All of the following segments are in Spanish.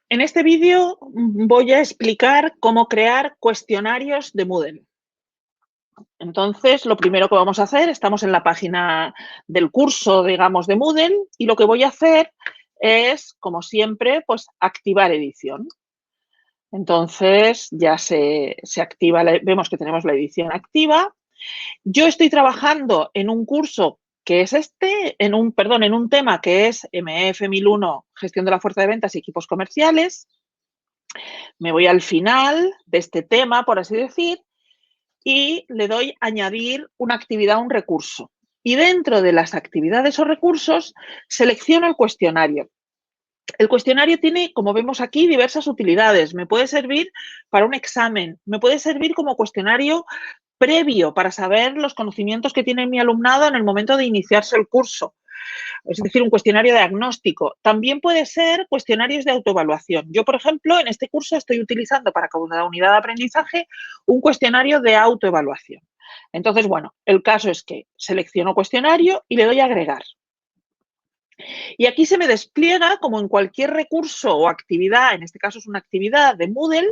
En este vídeo voy a explicar cómo crear cuestionarios de Moodle. Entonces, lo primero que vamos a hacer, estamos en la página del curso, digamos, de Moodle, y lo que voy a hacer es, como siempre, pues activar edición. Entonces, ya se activa, vemos que tenemos la edición activa. Yo estoy trabajando en un curso que es en un tema que es MF 1001, Gestión de la Fuerza de Ventas y Equipos Comerciales. Me voy al final de este tema, por así decir, y le doy añadir una actividad, un recurso. Y dentro de las actividades o recursos, selecciono el cuestionario. El cuestionario tiene, como vemos aquí, diversas utilidades. Me puede servir para un examen, me puede servir como cuestionario previo para saber los conocimientos que tiene mi alumnado en el momento de iniciarse el curso. Es decir, un cuestionario diagnóstico. También puede ser cuestionarios de autoevaluación. Yo, por ejemplo, en este curso estoy utilizando para cada unidad de aprendizaje un cuestionario de autoevaluación. Entonces, bueno, el caso es que selecciono cuestionario y le doy a agregar. Y aquí se me despliega, como en cualquier recurso o actividad, en este caso es una actividad de Moodle,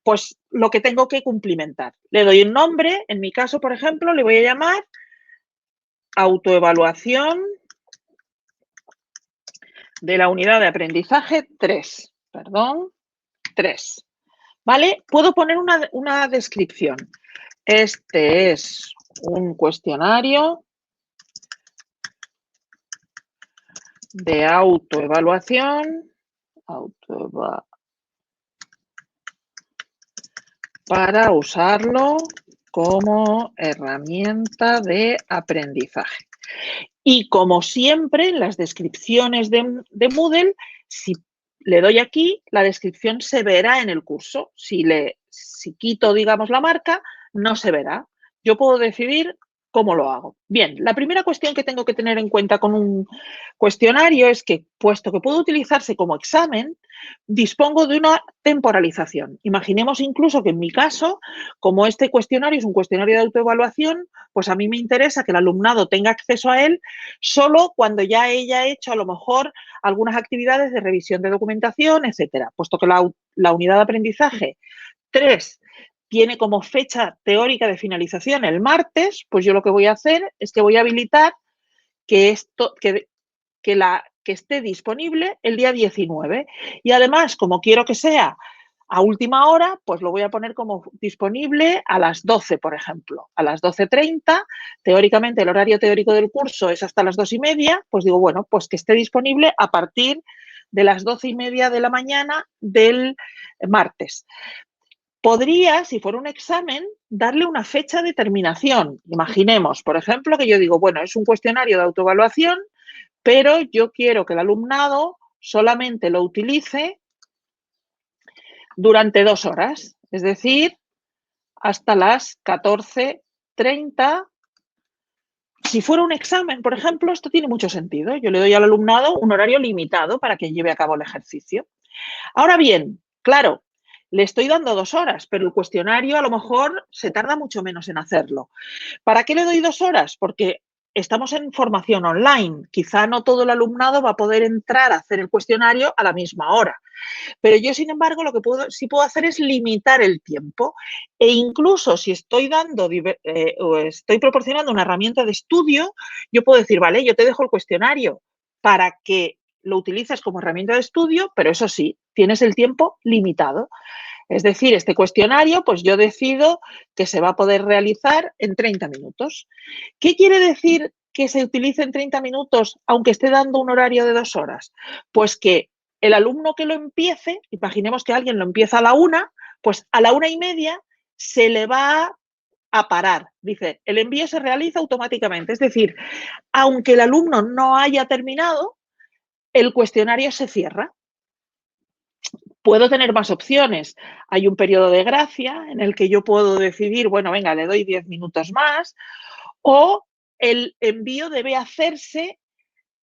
pues lo que tengo que cumplimentar. Le doy un nombre, en mi caso, por ejemplo, le voy a llamar autoevaluación de la unidad de aprendizaje 3, perdón, 3, ¿vale? Puedo poner una descripción. Este es un cuestionario de autoevaluación para usarlo como herramienta de aprendizaje. Y como siempre, en las descripciones de Moodle, si le doy aquí, la descripción se verá en el curso. Si quito, digamos, la marca, no se verá. Yo puedo decidir cómo lo hago. Bien, la primera cuestión que tengo que tener en cuenta con un cuestionario es que, puesto que puede utilizarse como examen, dispongo de una temporalización. Imaginemos incluso que en mi caso, como este cuestionario es un cuestionario de autoevaluación, pues a mí me interesa que el alumnado tenga acceso a él solo cuando ya haya hecho a lo mejor algunas actividades de revisión de documentación, etcétera. Puesto que la unidad de aprendizaje 3 tiene como fecha teórica de finalización el martes, pues yo lo que voy a hacer es que voy a habilitar que esté disponible el día 19. Y además, como quiero que sea a última hora, pues lo voy a poner como disponible a las 12, por ejemplo. A las 12:30, teóricamente el horario teórico del curso es hasta las 2:30, pues digo, bueno, pues que esté disponible a partir de las 12:30 de la mañana del martes. Podría, si fuera un examen, darle una fecha de terminación. Imaginemos, por ejemplo, que yo digo, bueno, es un cuestionario de autoevaluación, pero yo quiero que el alumnado solamente lo utilice durante 2 horas, es decir, hasta las 14:30. Si fuera un examen, por ejemplo, esto tiene mucho sentido. Yo le doy al alumnado un horario limitado para que lleve a cabo el ejercicio. Ahora bien, claro, le estoy dando 2 horas, pero el cuestionario a lo mejor se tarda mucho menos en hacerlo. ¿Para qué le doy 2 horas? Porque estamos en formación online. Quizá no todo el alumnado va a poder entrar a hacer el cuestionario a la misma hora. Pero yo, sin embargo, lo que sí puedo hacer es limitar el tiempo. E incluso si estoy o estoy proporcionando una herramienta de estudio, yo puedo decir, vale, yo te dejo el cuestionario para que lo utilices como herramienta de estudio, pero eso sí, tienes el tiempo limitado. Es decir, este cuestionario, pues yo decido que se va a poder realizar en 30 minutos. ¿Qué quiere decir que se utilice en 30 minutos, aunque esté dando un horario de 2 horas? Pues que el alumno que lo empiece, imaginemos que alguien lo empieza a la 1, pues a la 1:30 se le va a parar. Dice, el envío se realiza automáticamente. Es decir, aunque el alumno no haya terminado, el cuestionario se cierra. Puedo tener más opciones. Hay un periodo de gracia en el que yo puedo decidir, bueno, venga, le doy 10 minutos más, o el envío debe hacerse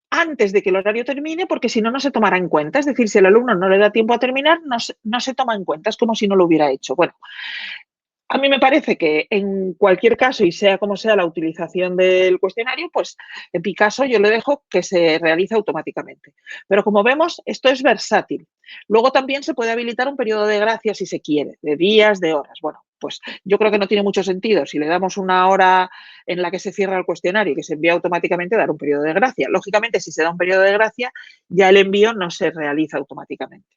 antes de que el horario termine, porque si no, no se tomará en cuenta. Es decir, si el alumno no le da tiempo a terminar, no se toma en cuenta. Es como si no lo hubiera hecho. Bueno, A mí me parece que en cualquier caso, y sea como sea la utilización del cuestionario, pues en mi caso yo le dejo que se realice automáticamente. Pero como vemos, esto es versátil. Luego también se puede habilitar un periodo de gracia si se quiere, de días, de horas. Bueno, pues yo creo que no tiene mucho sentido. Si le damos una hora en la que se cierra el cuestionario y que se envía automáticamente, dar un periodo de gracia. Lógicamente, si se da un periodo de gracia, ya el envío no se realiza automáticamente.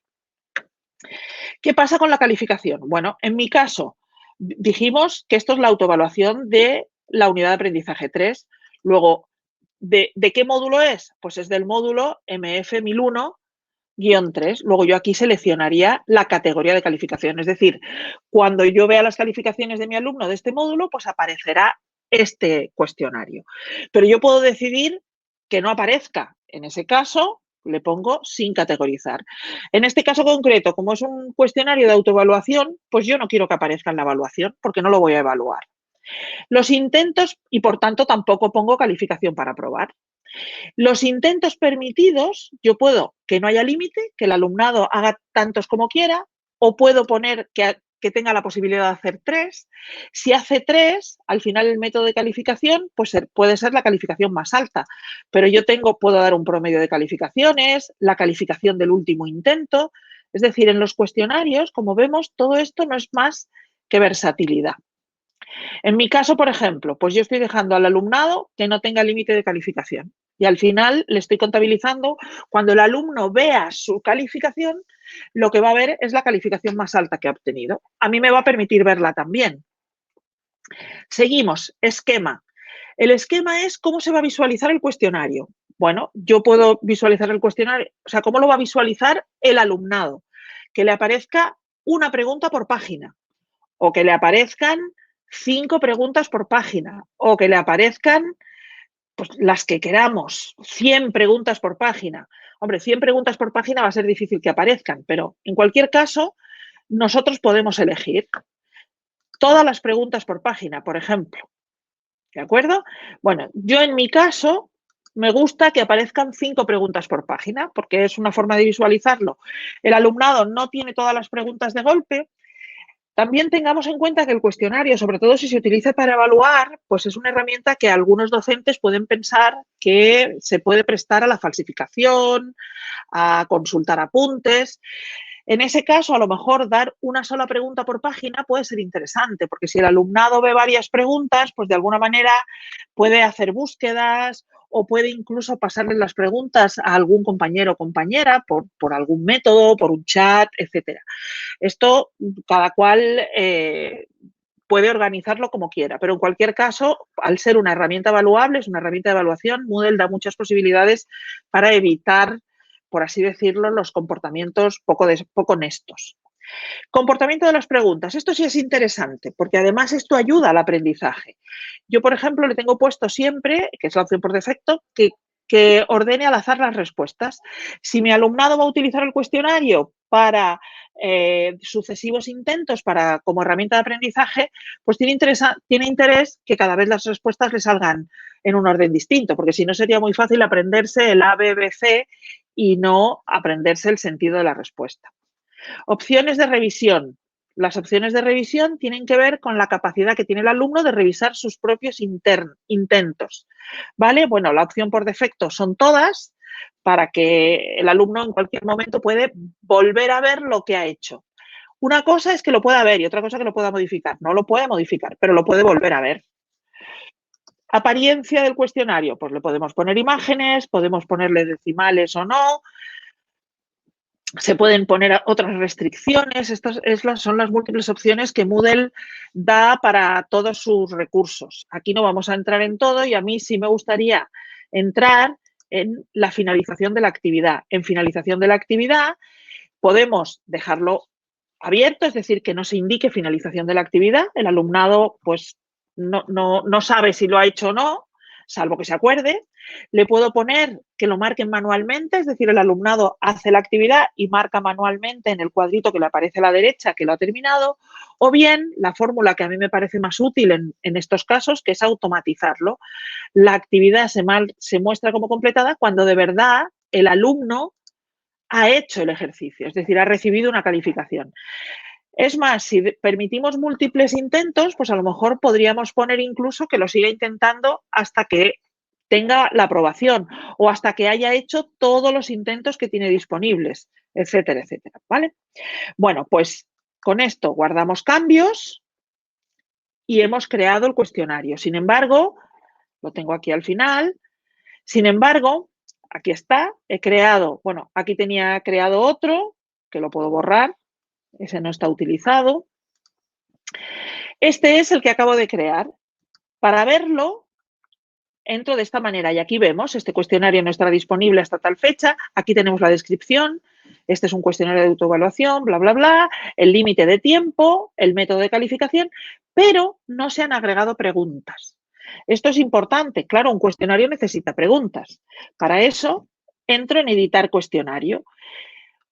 ¿Qué pasa con la calificación? Bueno, en mi caso, dijimos que esto es la autoevaluación de la unidad de aprendizaje 3. Luego, ¿de qué módulo es? Pues es del módulo MF 1001-3. Luego yo aquí seleccionaría la categoría de calificación. Es decir, cuando yo vea las calificaciones de mi alumno de este módulo, pues aparecerá este cuestionario. Pero yo puedo decidir que no aparezca. En ese caso, le pongo sin categorizar. En este caso concreto, como es un cuestionario de autoevaluación, pues yo no quiero que aparezca en la evaluación porque no lo voy a evaluar. Los intentos, y por tanto tampoco pongo calificación para aprobar. Los intentos permitidos, yo puedo que no haya límite, que el alumnado haga tantos como quiera, o puedo poner que tenga la posibilidad de hacer 3. Si hace 3, al final el método de calificación pues puede ser la calificación más alta, pero yo puedo dar un promedio de calificaciones, la calificación del último intento. Es decir, en los cuestionarios, como vemos, todo esto no es más que versatilidad. En mi caso, por ejemplo, pues yo estoy dejando al alumnado que no tenga límite de calificación y al final le estoy contabilizando, cuando el alumno vea su calificación, lo que va a ver es la calificación más alta que ha obtenido. A mí me va a permitir verla también. Seguimos, esquema. El esquema es cómo se va a visualizar el cuestionario. Bueno, yo puedo visualizar el cuestionario, o sea, cómo lo va a visualizar el alumnado. Que le aparezca una pregunta por página o que le aparezcan 5 preguntas por página o que le aparezcan pues, las que queramos, 100 preguntas por página. Hombre, 100 preguntas por página va a ser difícil que aparezcan, pero en cualquier caso, nosotros podemos elegir todas las preguntas por página, por ejemplo. ¿De acuerdo? Bueno, yo en mi caso me gusta que aparezcan 5 preguntas por página, porque es una forma de visualizarlo. El alumnado no tiene todas las preguntas de golpe. También tengamos en cuenta que el cuestionario, sobre todo si se utiliza para evaluar, pues es una herramienta que algunos docentes pueden pensar que se puede prestar a la falsificación, a consultar apuntes. En ese caso, a lo mejor dar una sola pregunta por página puede ser interesante, porque si el alumnado ve varias preguntas, pues de alguna manera puede hacer búsquedas o puede incluso pasarle las preguntas a algún compañero o compañera por algún método, por un chat, etcétera. Esto cada cual puede organizarlo como quiera, pero en cualquier caso, al ser una herramienta evaluable, es una herramienta de evaluación, Moodle da muchas posibilidades para evitar, por así decirlo, los comportamientos poco honestos. Comportamiento de las preguntas. Esto sí es interesante, porque además esto ayuda al aprendizaje. Yo, por ejemplo, le tengo puesto siempre, que es la opción por defecto, que ordene al azar las respuestas. Si mi alumnado va a utilizar el cuestionario para sucesivos intentos como herramienta de aprendizaje, pues tiene interés que cada vez las respuestas le salgan en un orden distinto, porque si no sería muy fácil aprenderse el A, B, B, C y no aprenderse el sentido de la respuesta. Opciones de revisión. Las opciones de revisión tienen que ver con la capacidad que tiene el alumno de revisar sus propios intentos. ¿Vale? Bueno, la opción por defecto son todas para que el alumno en cualquier momento puede volver a ver lo que ha hecho. Una cosa es que lo pueda ver y otra cosa que lo pueda modificar. No lo puede modificar, pero lo puede volver a ver. Apariencia del cuestionario, pues le podemos poner imágenes, podemos ponerle decimales o no, se pueden poner otras restricciones. Estas son las múltiples opciones que Moodle da para todos sus recursos. Aquí no vamos a entrar en todo y a mí sí me gustaría entrar en la finalización de la actividad. En finalización de la actividad podemos dejarlo abierto, es decir, que no se indique finalización de la actividad. El alumnado pues no sabe si lo ha hecho o no, salvo que se acuerde. Le puedo poner que lo marquen manualmente, es decir, el alumnado hace la actividad y marca manualmente en el cuadrito que le aparece a la derecha que lo ha terminado, o bien la fórmula que a mí me parece más útil en estos casos, que es automatizarlo. La actividad se muestra como completada cuando de verdad el alumno ha hecho el ejercicio, es decir, ha recibido una calificación. Es más, si permitimos múltiples intentos, pues a lo mejor podríamos poner incluso que lo siga intentando hasta que tenga la aprobación o hasta que haya hecho todos los intentos que tiene disponibles, etcétera, etcétera, ¿vale? Bueno, pues con esto guardamos cambios y hemos creado el cuestionario. Sin embargo, lo tengo aquí al final. Sin embargo, aquí está, he creado, bueno, aquí tenía creado otro, que lo puedo borrar, ese no está utilizado. Este es el que acabo de crear. Para verlo, entro de esta manera y aquí vemos, este cuestionario no estará disponible hasta tal fecha, aquí tenemos la descripción, este es un cuestionario de autoevaluación, bla, bla, bla, el límite de tiempo, el método de calificación, pero no se han agregado preguntas. Esto es importante, claro, un cuestionario necesita preguntas. Para eso, entro en editar cuestionario.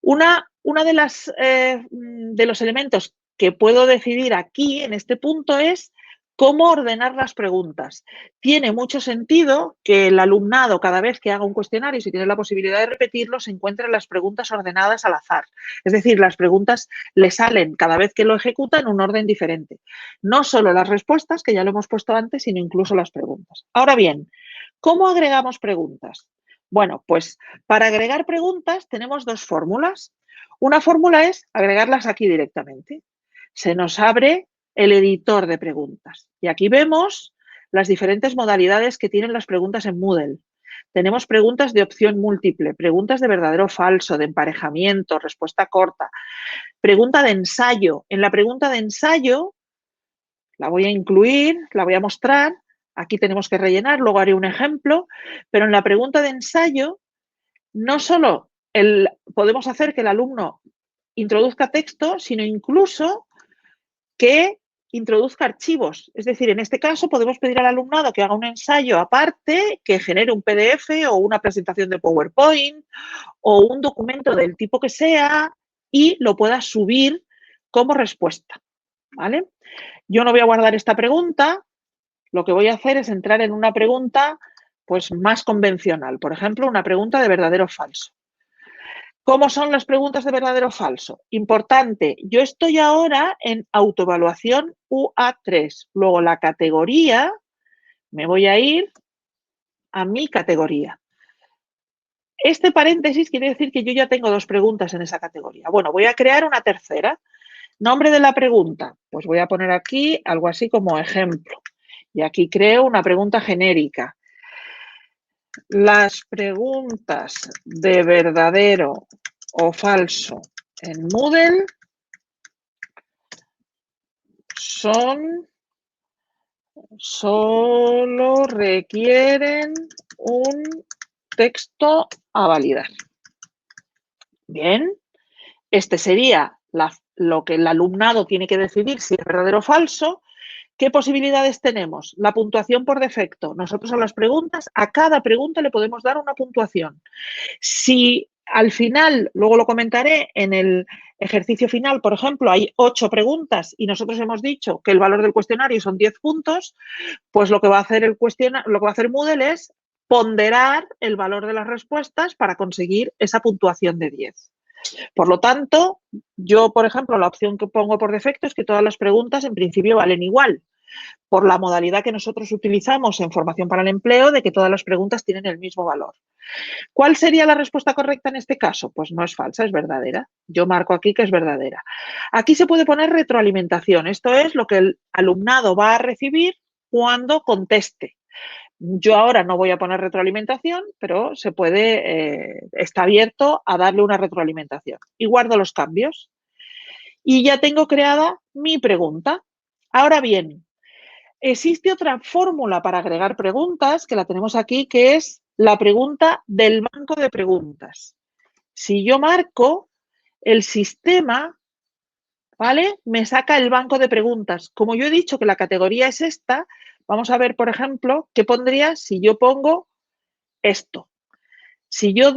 Una de los elementos que puedo decidir aquí, en este punto, es cómo ordenar las preguntas. Tiene mucho sentido que el alumnado, cada vez que haga un cuestionario, si tiene la posibilidad de repetirlo, se encuentre las preguntas ordenadas al azar. Es decir, las preguntas le salen cada vez que lo ejecuta en un orden diferente. No solo las respuestas, que ya lo hemos puesto antes, sino incluso las preguntas. Ahora bien, ¿cómo agregamos preguntas? Bueno, pues para agregar preguntas tenemos dos fórmulas. Una fórmula es agregarlas aquí directamente. Se nos abre el editor de preguntas. Y aquí vemos las diferentes modalidades que tienen las preguntas en Moodle. Tenemos preguntas de opción múltiple, preguntas de verdadero o falso, de emparejamiento, respuesta corta, pregunta de ensayo. En la pregunta de ensayo la voy a incluir, la voy a mostrar. Aquí tenemos que rellenar, luego haré un ejemplo, pero en la pregunta de ensayo no solo podemos hacer que el alumno introduzca texto, sino incluso que introduzca archivos. Es decir, en este caso podemos pedir al alumnado que haga un ensayo aparte, que genere un PDF o una presentación de PowerPoint o un documento del tipo que sea y lo pueda subir como respuesta, ¿vale? Yo no voy a guardar esta pregunta, lo que voy a hacer es entrar en una pregunta pues más convencional, por ejemplo, una pregunta de verdadero o falso. ¿Cómo son las preguntas de verdadero o falso? Importante, yo estoy ahora en autoevaluación UA3. Luego la categoría, me voy a ir a mi categoría. Este paréntesis quiere decir que yo ya tengo dos preguntas en esa categoría. Bueno, voy a crear una tercera. Nombre de la pregunta, pues voy a poner aquí algo así como ejemplo. Y aquí creo una pregunta genérica. Las preguntas de verdadero o falso en Moodle solo requieren un texto a validar. Bien, este sería lo que el alumnado tiene que decidir si es verdadero o falso. ¿Qué posibilidades tenemos? La puntuación por defecto. Nosotros a las preguntas, a cada pregunta le podemos dar una puntuación. Si al final, luego lo comentaré, en el ejercicio final, por ejemplo, hay 8 preguntas y nosotros hemos dicho que el valor del cuestionario son 10 puntos, pues lo que va a hacer lo que va a hacer Moodle es ponderar el valor de las respuestas para conseguir esa puntuación de 10. Por lo tanto, yo, por ejemplo, la opción que pongo por defecto es que todas las preguntas en principio valen igual, por la modalidad que nosotros utilizamos en formación para el empleo de que todas las preguntas tienen el mismo valor. ¿Cuál sería la respuesta correcta en este caso? Pues no es falsa, es verdadera. Yo marco aquí que es verdadera. Aquí se puede poner retroalimentación. Esto es lo que el alumnado va a recibir cuando conteste. Yo ahora no voy a poner retroalimentación, pero se puede, está abierto a darle una retroalimentación. Y guardo los cambios. Y ya tengo creada mi pregunta. Ahora bien, existe otra fórmula para agregar preguntas, que la tenemos aquí, que es la pregunta del banco de preguntas. Si yo marco, el sistema, ¿vale?, me saca el banco de preguntas. Como yo he dicho que la categoría es esta, vamos a ver, por ejemplo, qué pondría si yo pongo esto. Si yo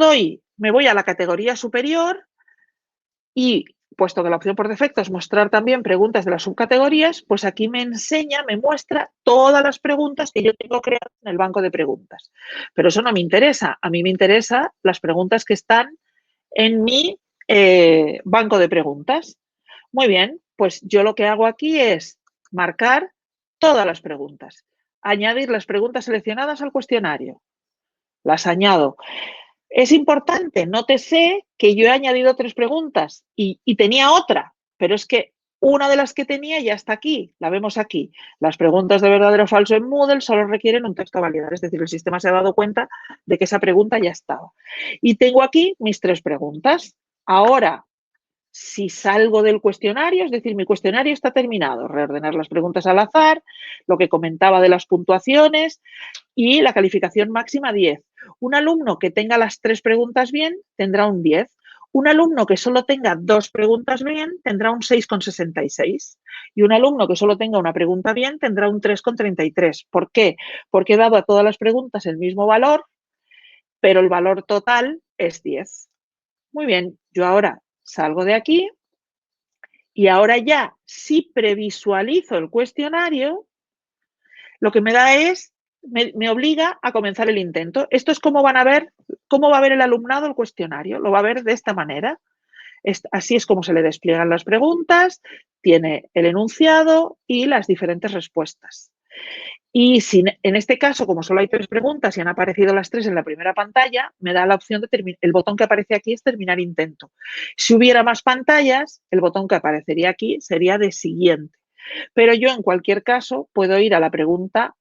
me voy a la categoría superior y, puesto que la opción por defecto es mostrar también preguntas de las subcategorías, pues aquí me enseña, me muestra todas las preguntas que yo tengo creadas en el banco de preguntas. Pero eso no me interesa. A mí me interesan las preguntas que están en mi banco de preguntas. Muy bien, pues yo lo que hago aquí es marcar todas las preguntas, añadir las preguntas seleccionadas al cuestionario. Las añado. Es importante, nótese que yo he añadido 3 preguntas y tenía otra, pero es que una de las que tenía ya está aquí, la vemos aquí. Las preguntas de verdadero o falso en Moodle solo requieren un texto a validar, es decir, el sistema se ha dado cuenta de que esa pregunta ya estaba. Y tengo aquí mis 3 preguntas. Ahora, si salgo del cuestionario, es decir, mi cuestionario está terminado, reordenar las preguntas al azar, lo que comentaba de las puntuaciones y la calificación máxima 10. Un alumno que tenga las 3 preguntas bien tendrá un 10. Un alumno que solo tenga 2 preguntas bien tendrá un 6,66. Y un alumno que solo tenga una pregunta bien tendrá un 3,33. ¿Por qué? Porque he dado a todas las preguntas el mismo valor, pero el valor total es 10. Muy bien, yo ahora salgo de aquí y ahora ya, si previsualizo el cuestionario, lo que me da es, me obliga a comenzar el intento. Esto es cómo van a ver, cómo va a ver el alumnado el cuestionario. Lo va a ver de esta manera. Así es como se le despliegan las preguntas, tiene el enunciado y las diferentes respuestas. Y si en este caso, como solo hay 3 preguntas y han aparecido las 3 en la primera pantalla, me da la opción de terminar. El botón que aparece aquí es terminar intento. Si hubiera más pantallas, el botón que aparecería aquí sería de siguiente. Pero yo en cualquier caso puedo ir a la pregunta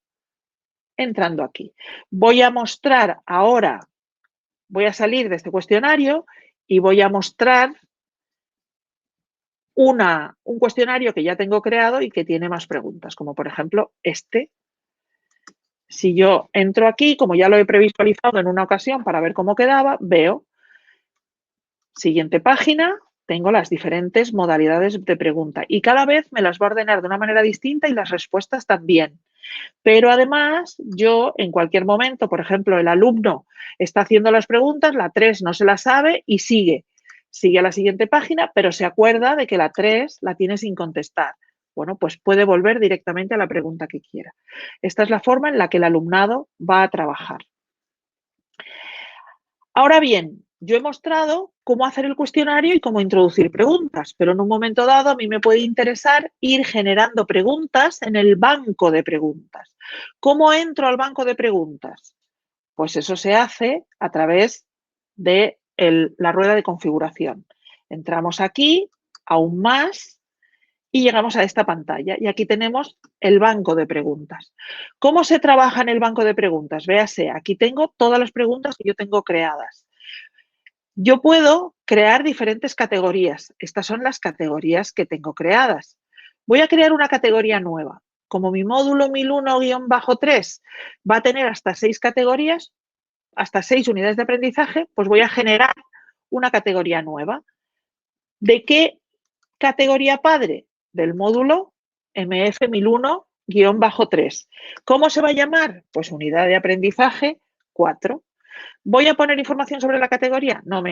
entrando aquí. Voy a mostrar ahora, voy a salir de este cuestionario y voy a mostrar un cuestionario que ya tengo creado y que tiene más preguntas, como por ejemplo este. Si yo entro aquí, como ya lo he previsualizado en una ocasión para ver cómo quedaba, veo, siguiente página, tengo las diferentes modalidades de pregunta y cada vez me las va a ordenar de una manera distinta y las respuestas también. Pero además, yo en cualquier momento, por ejemplo, el alumno está haciendo las preguntas, la 3 no se la sabe y sigue a la siguiente página, pero se acuerda de que la 3 la tiene sin contestar. Bueno, pues puede volver directamente a la pregunta que quiera. Esta es la forma en la que el alumnado va a trabajar. Ahora bien, yo he mostrado cómo hacer el cuestionario y cómo introducir preguntas, pero en un momento dado a mí me puede interesar ir generando preguntas en el banco de preguntas. ¿Cómo entro al banco de preguntas? Pues eso se hace a través de la rueda de configuración. Entramos aquí, aún más, y llegamos a esta pantalla. Y aquí tenemos el banco de preguntas. ¿Cómo se trabaja en el banco de preguntas? Véase, aquí tengo todas las preguntas que yo tengo creadas. Yo puedo crear diferentes categorías. Estas son las categorías que tengo creadas. Voy a crear una categoría nueva. Como mi módulo 1001-3 va a tener hasta 6 categorías, hasta 6 unidades de aprendizaje, pues voy a generar una categoría nueva. ¿De qué categoría padre? Del módulo MF 1001-3. ¿Cómo se va a llamar? Pues unidad de aprendizaje 4. ¿Voy a poner información sobre la categoría? No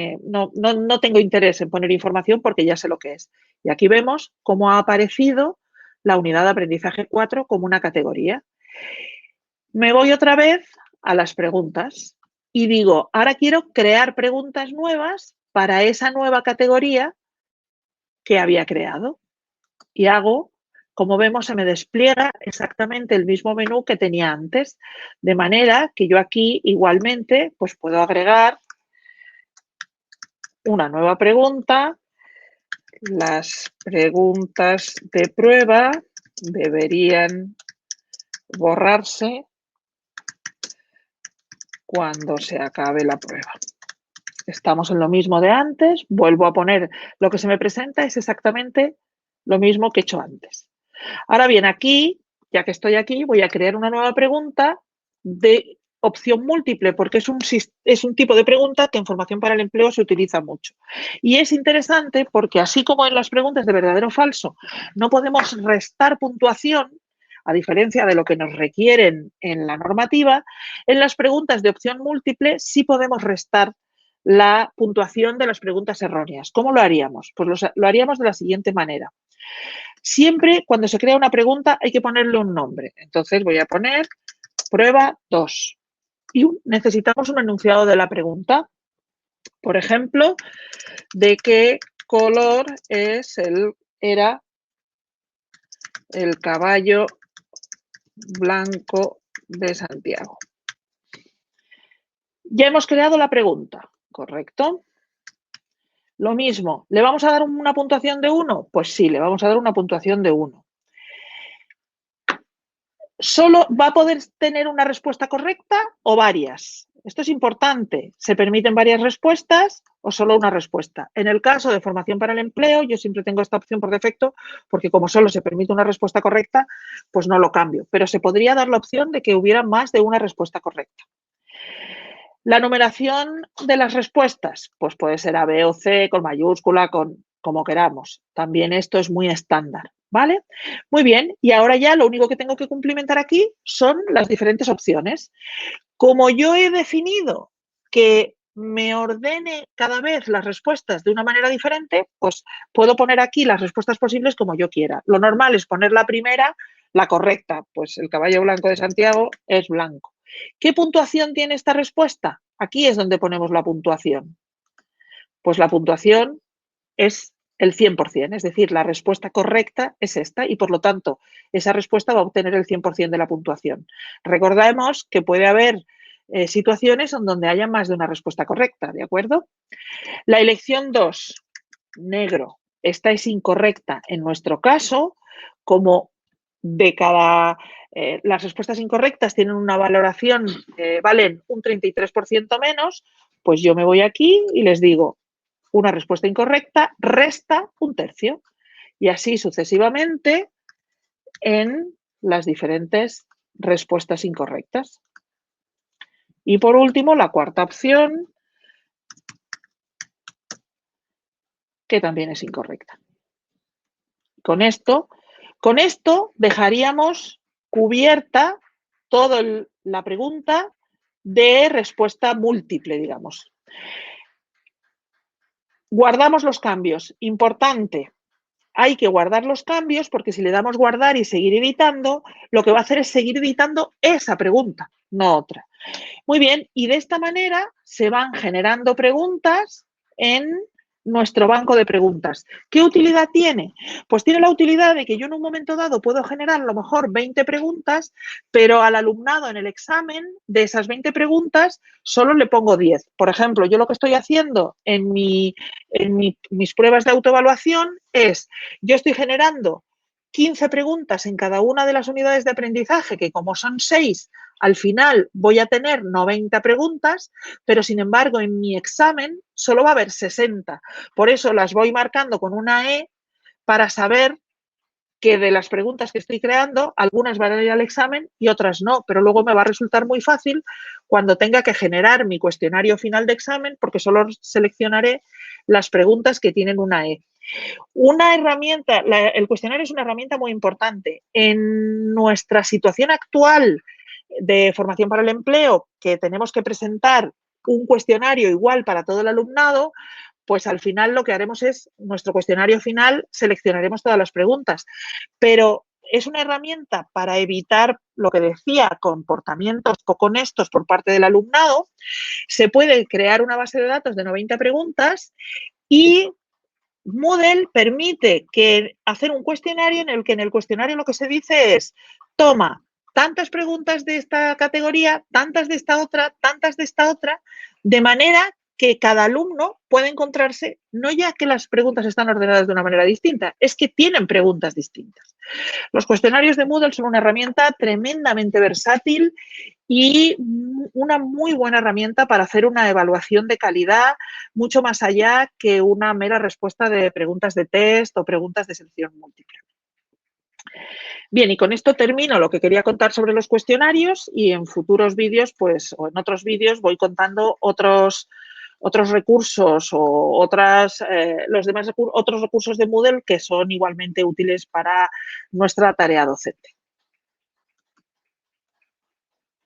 tengo interés en poner información porque ya sé lo que es. Y aquí vemos cómo ha aparecido la unidad de aprendizaje 4 como una categoría. Me voy otra vez a las preguntas y digo, ahora quiero crear preguntas nuevas para esa nueva categoría que había creado. Y hago, como vemos, se me despliega exactamente el mismo menú que tenía antes, de manera que yo aquí igualmente pues puedo agregar una nueva pregunta. Las preguntas de prueba deberían borrarse cuando se acabe la prueba. Estamos en lo mismo de antes, vuelvo a poner lo que se me presenta, es exactamente lo mismo que he hecho antes. Ahora bien, aquí, ya que estoy aquí, voy a crear una nueva pregunta de opción múltiple, porque es un tipo de pregunta que en formación para el empleo se utiliza mucho. Y es interesante porque así como en las preguntas de verdadero o falso no podemos restar puntuación, a diferencia de lo que nos requieren en la normativa, en las preguntas de opción múltiple sí podemos restar la puntuación de las preguntas erróneas. ¿Cómo lo haríamos? Pues lo haríamos de la siguiente manera. Siempre cuando se crea una pregunta hay que ponerle un nombre. Entonces voy a poner prueba 2 y necesitamos un enunciado de la pregunta. Por ejemplo, ¿de qué color es el era el caballo blanco de Santiago. Ya hemos creado la pregunta, ¿correcto? Lo mismo, ¿le vamos a dar una puntuación de 1? Pues sí, le vamos a dar una puntuación de 1. ¿Solo va a poder tener una respuesta correcta o varias? Esto es importante. ¿Se permiten varias respuestas o solo una respuesta? En el caso de formación para el empleo, yo siempre tengo esta opción por defecto porque como solo se permite una respuesta correcta, pues no lo cambio. Pero se podría dar la opción de que hubiera más de una respuesta correcta. La numeración de las respuestas, pues puede ser A, B o C, con mayúscula, como queramos. También esto es muy estándar, ¿vale? Muy bien, y ahora ya lo único que tengo que cumplimentar aquí son las diferentes opciones. Como yo he definido que me ordene cada vez las respuestas de una manera diferente, pues puedo poner aquí las respuestas posibles como yo quiera. Lo normal es poner la primera, la correcta, pues el caballo blanco de Santiago es blanco. ¿Qué puntuación tiene esta respuesta? Aquí es donde ponemos la puntuación. Pues la puntuación es el 100%, es decir, la respuesta correcta es esta y por lo tanto esa respuesta va a obtener el 100% de la puntuación. Recordemos que puede haber situaciones en donde haya más de una respuesta correcta, ¿de acuerdo? La elección 2, negro, esta es incorrecta. En nuestro caso, como de cada... las respuestas incorrectas tienen una valoración, valen un 33% menos, pues yo me voy aquí y les digo, una respuesta incorrecta resta un tercio. Y así sucesivamente en las diferentes respuestas incorrectas. Y por último, la cuarta opción, que también es incorrecta. Con esto dejaríamos cubierta toda la pregunta de respuesta múltiple, digamos. Guardamos los cambios. Importante, hay que guardar los cambios porque si le damos guardar y seguir editando, lo que va a hacer es seguir editando esa pregunta, no otra. Muy bien, y de esta manera se van generando preguntas en nuestro banco de preguntas. ¿Qué utilidad tiene? Pues tiene la utilidad de que yo en un momento dado puedo generar a lo mejor 20 preguntas, pero al alumnado en el examen de esas 20 preguntas solo le pongo 10. Por ejemplo, yo lo que estoy haciendo en mis pruebas de autoevaluación es, yo estoy generando 15 preguntas en cada una de las unidades de aprendizaje, que como son 6, al final voy a tener 90 preguntas, pero sin embargo en mi examen solo va a haber 60. Por eso las voy marcando con una E para saber que de las preguntas que estoy creando, algunas van a ir al examen y otras no, pero luego me va a resultar muy fácil cuando tenga que generar mi cuestionario final de examen, porque solo seleccionaré las preguntas que tienen una E. Una herramienta, el cuestionario es una herramienta muy importante. En nuestra situación actual de formación para el empleo, que tenemos que presentar un cuestionario igual para todo el alumnado, pues al final lo que haremos es, nuestro cuestionario final, seleccionaremos todas las preguntas. Pero es una herramienta para evitar lo que decía, comportamientos poco honestos por parte del alumnado. Se puede crear una base de datos de 90 preguntas y Moodle permite hacer un cuestionario en el cuestionario lo que se dice es, toma tantas preguntas de esta categoría, tantas de esta otra, de manera que cada alumno puede encontrarse, no ya que las preguntas están ordenadas de una manera distinta, es que tienen preguntas distintas. Los cuestionarios de Moodle son una herramienta tremendamente versátil y una muy buena herramienta para hacer una evaluación de calidad mucho más allá que una mera respuesta de preguntas de test o preguntas de selección múltiple. Bien, y con esto termino lo que quería contar sobre los cuestionarios y en futuros vídeos, pues, o en otros vídeos voy contando otros recursos o otros recursos de Moodle que son igualmente útiles para nuestra tarea docente.